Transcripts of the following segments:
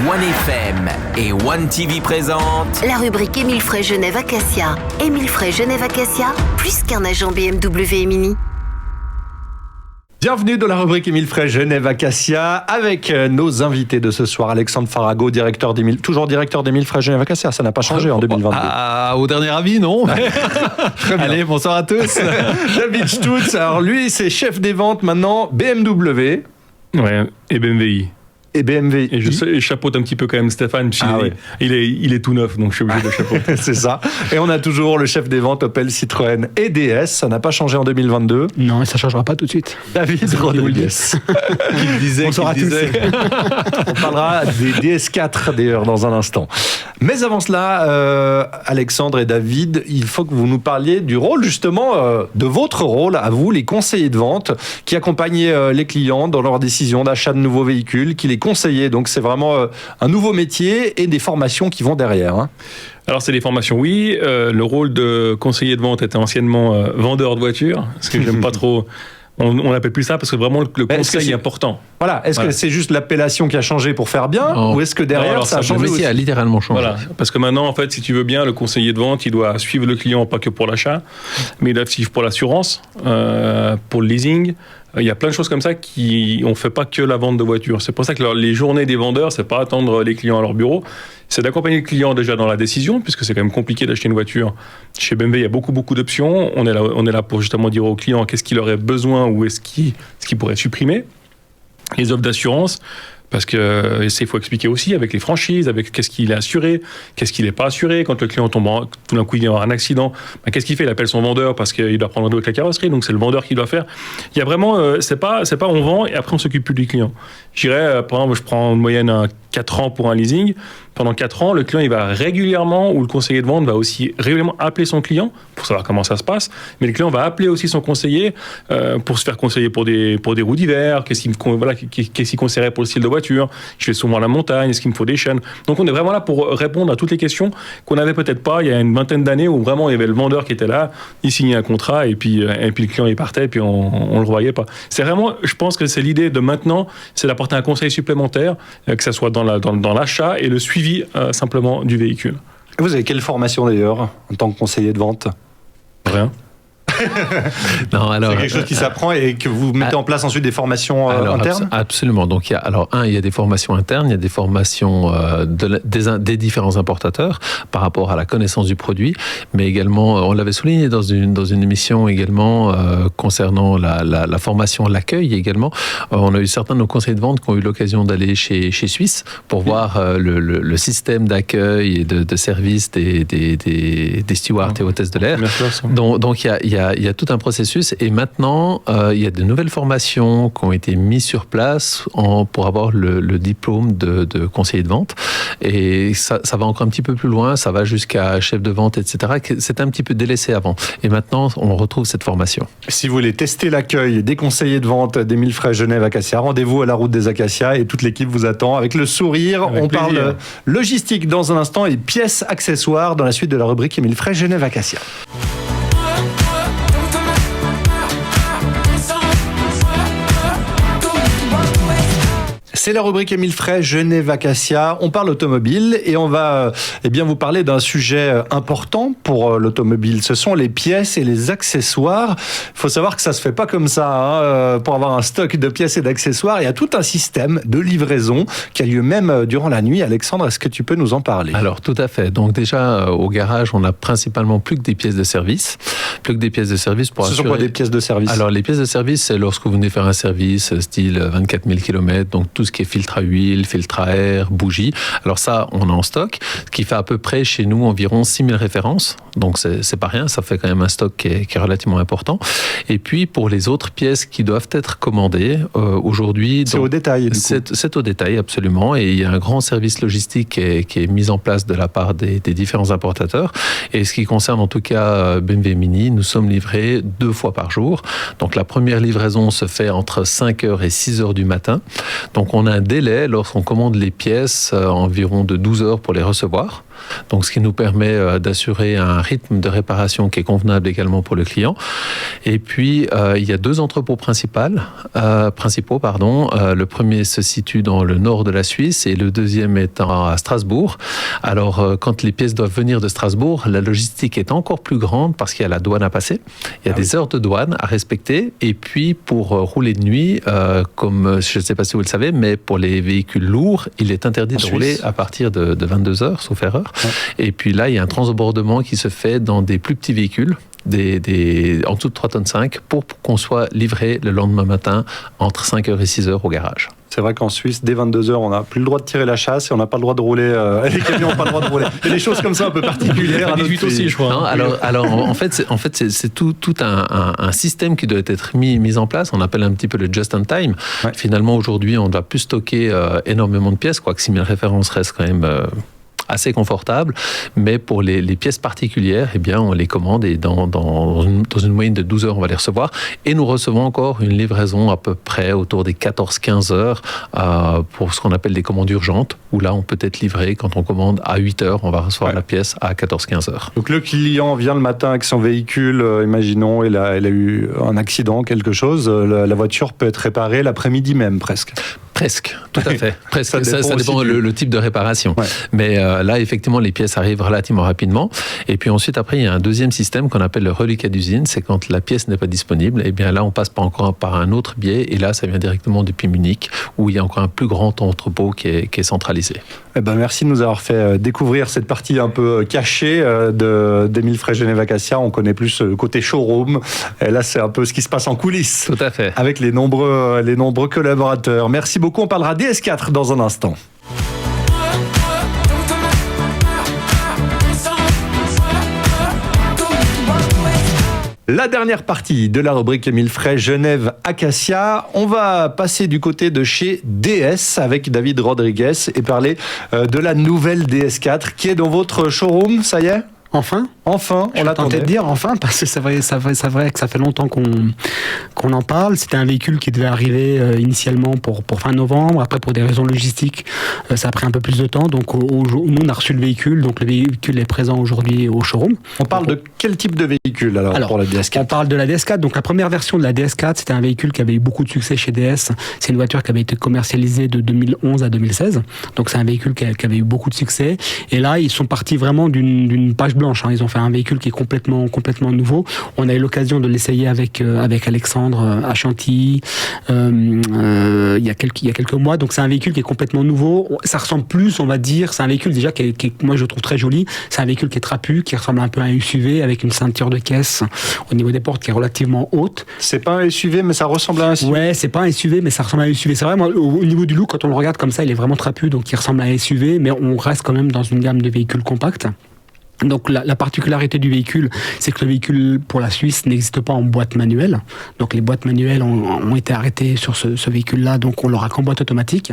OneFM et OneTV présentent la rubrique Émile Frey Genève Acacia. Émile Frey Genève Acacia, plus qu'un agent BMW et Mini. Bienvenue dans la rubrique Émile Frey Genève Acacia avec nos invités de ce soir. Alexandre Farago, toujours directeur d'Émile Frey Genève Acacia. Ça n'a pas changé en 2022. Au dernier avis, non. Allez, bonsoir à tous. David Stutz, alors lui c'est chef des ventes maintenant BMW. Ouais, et BMWi. Et BMW. Et je chapeaute un petit peu quand même Stéphane, il est tout neuf, donc je suis obligé de chapeauter. C'est ça. Et on a toujours le chef des ventes Opel, Citroën et DS. Ça n'a pas changé en 2022. Non, et ça ne changera pas tout de suite. David Rodriguez. Qui disait. On parlera des DS4 d'ailleurs dans un instant. Mais avant cela, Alexandre et David, il faut que vous nous parliez du rôle justement, de votre rôle à vous, les conseillers de vente, qui accompagnez les clients dans leur décision d'achat de nouveaux véhicules, qui les conseillez. Donc c'est vraiment un nouveau métier et des formations qui vont derrière. Hein. Alors c'est des formations, oui. Le rôle de conseiller de vente était anciennement vendeur de voitures, ce que j'aime pas trop. On n'appelle plus ça parce que vraiment le conseil est important. Voilà. Est-ce que c'est juste l'appellation qui a changé pour faire bien, ou est-ce que derrière ça a changé? Le métier a littéralement changé. Voilà. Parce que maintenant, en fait, si tu veux bien, le conseiller de vente, il doit suivre le client pas que pour l'achat, mais il doit suivre pour l'assurance, pour le leasing. Il y a plein de choses comme ça on fait pas que la vente de voitures. C'est pour ça que les journées des vendeurs, c'est pas attendre les clients à leur bureau, c'est d'accompagner le client déjà dans la décision, puisque c'est quand même compliqué d'acheter une voiture. Chez BMW, il y a beaucoup d'options. On est là pour justement dire aux clients qu'est-ce qu'il aurait besoin ou ce qu'il pourrait supprimer. Les offres d'assurance, parce que il faut expliquer aussi avec les franchises, avec qu'est-ce qu'il est assuré, qu'est-ce qu'il n'est pas assuré. Quand le client tombe tout d'un coup il y a un accident, qu'est-ce qu'il fait? Il appelle son vendeur parce qu'il doit prendre rendez-vous avec la carrosserie, donc c'est le vendeur qui doit faire. Il y a vraiment, c'est pas on vend et après on s'occupe plus du client. Je dirais, par exemple, je prends en moyenne 4 ans pour un leasing. Pendant 4 ans, le client il va régulièrement, ou le conseiller de vente va aussi régulièrement appeler son client pour savoir comment ça se passe. Mais le client va appeler aussi son conseiller pour se faire conseiller pour des roues d'hiver, qu'est-ce qu'il conseillerait pour le style de voiture. Je vais souvent à la montagne, est-ce qu'il me faut des chaînes? Donc on est vraiment là pour répondre à toutes les questions qu'on n'avait peut-être pas il y a une vingtaine d'années où vraiment il y avait le vendeur qui était là, il signait un contrat et puis le client il partait et puis on le revoyait pas. C'est vraiment, je pense que c'est l'idée de maintenant, c'est d'apporter un conseil supplémentaire, que ça soit dans l'achat et le suivi simplement du véhicule. Vous avez quelle formation d'ailleurs en tant que conseiller de vente? Rien. Non, alors, c'est quelque chose qui s'apprend et que vous mettez en place ensuite des formations internes? Absolument. Donc, il y a des formations internes, il y a des formations des différents importateurs par rapport à la connaissance du produit, mais également, on l'avait souligné dans une émission également concernant la formation, l'accueil également. On a eu certains de nos conseillers de vente qui ont eu l'occasion d'aller chez Suisse pour voir le système d'accueil et de service des stewards et hôtesses de l'air. Donc, il y a tout un processus et maintenant, il y a de nouvelles formations qui ont été mises sur place pour avoir le diplôme de conseiller de vente. Et ça va encore un petit peu plus loin, ça va jusqu'à chef de vente, etc. C'était un petit peu délaissé avant. Et maintenant, on retrouve cette formation. Si vous voulez tester l'accueil des conseillers de vente d'Émile Frey Genève Acacia, rendez-vous à la route des Acacias et toute l'équipe vous attend avec le sourire. Avec plaisir. Parle logistique dans un instant et pièces accessoires dans la suite de la rubrique Émile Frey Genève Acacia. C'est la rubrique Émile Frey Genève Acacia. On parle automobile et on va vous parler d'un sujet important pour l'automobile. Ce sont les pièces et les accessoires. Il faut savoir que ça se fait pas comme ça. Pour avoir un stock de pièces et d'accessoires, il y a tout un système de livraison qui a lieu même durant la nuit. Alexandre, est-ce que tu peux nous en parler? Alors tout à fait. Donc déjà au garage, on a principalement plus que des pièces de service. Plus que des pièces de service pour assurer... Ce sont quoi des pièces de service? Alors les pièces de service, c'est lorsque vous venez faire un service style 24 000 km, donc tout ce qui est filtre à huile, filtre à air, bougie. Alors ça, on a en stock, ce qui fait à peu près chez nous environ 6000 références. Donc c'est pas rien, ça fait quand même un stock qui est relativement important. Et puis pour les autres pièces qui doivent être commandées, aujourd'hui... C'est au détail, du coup. C'est au détail, absolument. Et il y a un grand service logistique qui est mis en place de la part des différents importateurs. Et ce qui concerne en tout cas BMW Mini, nous sommes livrés 2 fois par jour. Donc la première livraison se fait entre 5h et 6h du matin. Donc on a un délai lorsqu'on commande les pièces environ de 12 heures pour les recevoir. donc ce qui nous permet d'assurer un rythme de réparation qui est convenable également pour le client. Et puis, il y a 2 entrepôts principaux. Le premier se situe dans le nord de la Suisse et le deuxième est à Strasbourg. Alors, quand les pièces doivent venir de Strasbourg, la logistique est encore plus grande parce qu'il y a la douane à passer. Il y a des heures de douane à respecter. Et puis, pour rouler de nuit, comme je ne sais pas si vous le savez, mais pour les véhicules lourds, il est interdit de rouler à partir de 22 heures, sauf erreur. Ouais. Et puis là, il y a un transbordement qui se fait dans des plus petits véhicules, en dessous de 3,5 tonnes, pour qu'on soit livré le lendemain matin entre 5h et 6h au garage. C'est vrai qu'en Suisse, dès 22h, on n'a plus le droit de tirer la chasse et on n'a pas le droit de rouler. Les camions n'ont pas le droit de rouler. Il y a des choses comme ça un peu particulières. 18 aussi, je crois. Non, alors en fait, c'est tout un système qui doit être mis en place. On appelle un petit peu le just-in-time. Ouais. Finalement, aujourd'hui, on ne doit plus stocker énormément de pièces, quoique 6000 références restent quand même assez confortable, mais pour les pièces particulières, eh bien, on les commande et dans une moyenne de 12 heures, on va les recevoir. Et nous recevons encore une livraison à peu près autour des 14-15 heures pour ce qu'on appelle des commandes urgentes, où là, on peut être livré quand on commande à 8 heures, on va recevoir la pièce à 14-15 heures. Donc le client vient le matin avec son véhicule, imaginons, il a eu un accident, quelque chose, la voiture peut être réparée l'après-midi même, presque. Presque, tout à fait. Presque. Ça dépend le type de réparation. Ouais. Mais là, effectivement, les pièces arrivent relativement rapidement. Et puis ensuite, après, il y a un deuxième système qu'on appelle le reliquat d'usine. C'est quand la pièce n'est pas disponible. Et bien là, on passe pas encore par un autre biais. Et là, ça vient directement depuis Munich, où il y a encore un plus grand entrepôt qui est centralisé. Eh ben, merci de nous avoir fait découvrir cette partie un peu cachée d'Émile Frey Genève Acacia. On connaît plus le côté showroom. Et là, c'est un peu ce qui se passe en coulisses. Tout à fait. Avec les nombreux collaborateurs. Merci beaucoup. On parlera DS4 dans un instant. La dernière partie de la rubrique Émile Frey Genève Acacia, on va passer du côté de chez DS avec David Rodriguez et parler de la nouvelle DS4 qui est dans votre showroom, ça y est ? Enfin, on l'a tenté de dire enfin, parce que c'est vrai que ça fait longtemps qu'on en parle. C'était un véhicule qui devait arriver initialement pour fin novembre. Après, pour des raisons logistiques, ça a pris un peu plus de temps. Donc, nous, on a reçu le véhicule. Donc, le véhicule est présent aujourd'hui au showroom. On parle de quel type de véhicule alors pour la DS4 ? On parle de la DS4. Donc, la première version de la DS4, c'était un véhicule qui avait eu beaucoup de succès chez DS. C'est une voiture qui avait été commercialisée de 2011 à 2016. Donc, c'est un véhicule qui avait eu beaucoup de succès. Et là, ils sont partis vraiment d'une page blanche. Ils ont fait un véhicule qui est complètement nouveau. On a eu l'occasion de l'essayer avec Alexandre à Chantilly il y a quelques mois. Donc c'est un véhicule qui est complètement nouveau. Ça ressemble plus, on va dire, c'est un véhicule déjà qui est moi je trouve très joli. C'est un véhicule qui est trapu, qui ressemble un peu à un SUV avec une ceinture de caisse au niveau des portes qui est relativement haute. C'est pas un SUV, mais ça ressemble à un SUV. Ouais, c'est pas un SUV, mais ça ressemble à un SUV. C'est vrai, moi, au niveau du look, quand on le regarde comme ça, il est vraiment trapu, donc il ressemble à un SUV, mais on reste quand même dans une gamme de véhicules compacts. Donc la particularité du véhicule, c'est que le véhicule pour la Suisse n'existe pas en boîte manuelle. Donc les boîtes manuelles ont été arrêtées sur ce véhicule-là, donc on l'aura qu'en boîte automatique.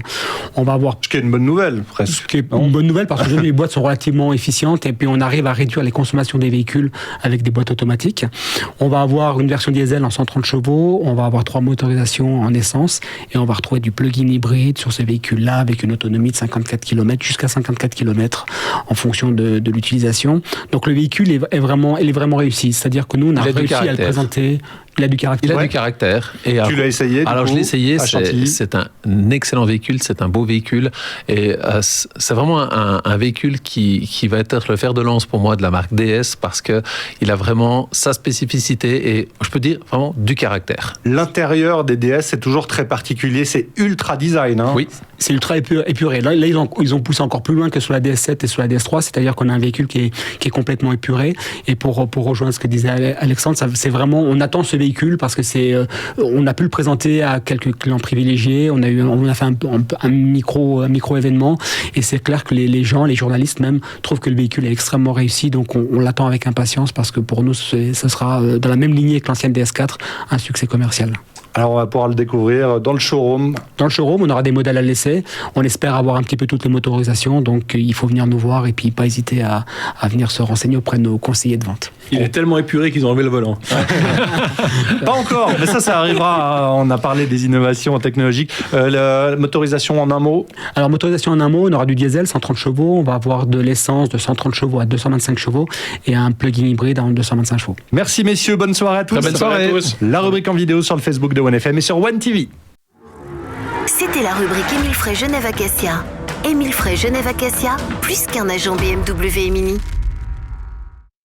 On va avoir... Ce qui est une bonne nouvelle, presque. Ce qui est une bonne nouvelle parce que les boîtes sont relativement efficientes et puis on arrive à réduire les consommations des véhicules avec des boîtes automatiques. On va avoir une version diesel en 130 chevaux, on va avoir 3 motorisations en essence et on va retrouver du plug-in hybride sur ces véhicules-là avec une autonomie de 54 km jusqu'à 54 km en fonction de l'utilisation. Donc le véhicule est vraiment réussi. C'est-à-dire que nous, on a réussi à le présenter. Il a du caractère. Il a du caractère. Et tu l'as essayé alors je l'ai essayé. C'est un excellent véhicule. C'est un beau véhicule. Et c'est vraiment un véhicule qui va être le fer de lance pour moi de la marque DS parce que il a vraiment sa spécificité et je peux dire vraiment du caractère. L'intérieur des DS c'est toujours très particulier. C'est ultra design. Hein. Oui, c'est ultra épuré. Là ils ont poussé encore plus loin que sur la DS7 et sur la DS3. C'est-à-dire qu'on a un véhicule qui est complètement épuré. Et pour rejoindre ce que disait Alexandre, c'est vraiment on attend ce véhicule parce que on a pu le présenter à quelques clients privilégiés, on a fait un micro événement et c'est clair que les gens, les journalistes même trouvent que le véhicule est extrêmement réussi, donc on l'attend avec impatience parce que pour nous ce sera dans la même lignée que l'ancienne DS4 un succès commercial. Alors on va pouvoir le découvrir dans le showroom. Dans le showroom, on aura des modèles à l'essai. On espère avoir un petit peu toutes les motorisations, donc il faut venir nous voir et puis pas hésiter à venir se renseigner auprès de nos conseillers de vente. Il est tellement épuré qu'ils ont enlevé le volant. Pas encore, mais ça arrivera. On a parlé des innovations technologiques. La motorisation en un mot. Alors motorisation en un mot, on aura du diesel 130 chevaux, on va avoir de l'essence de 130 chevaux à 225 chevaux et un plug-in hybride à 225 chevaux. Merci messieurs, bonne soirée à tous. Très bonne soirée à tous. La rubrique en vidéo sur le Facebook de OneFM et sur One TV. C'était la rubrique Émile Frey Genève Acacia. Émile Frey Genève Acacia, plus qu'un agent BMW et Mini.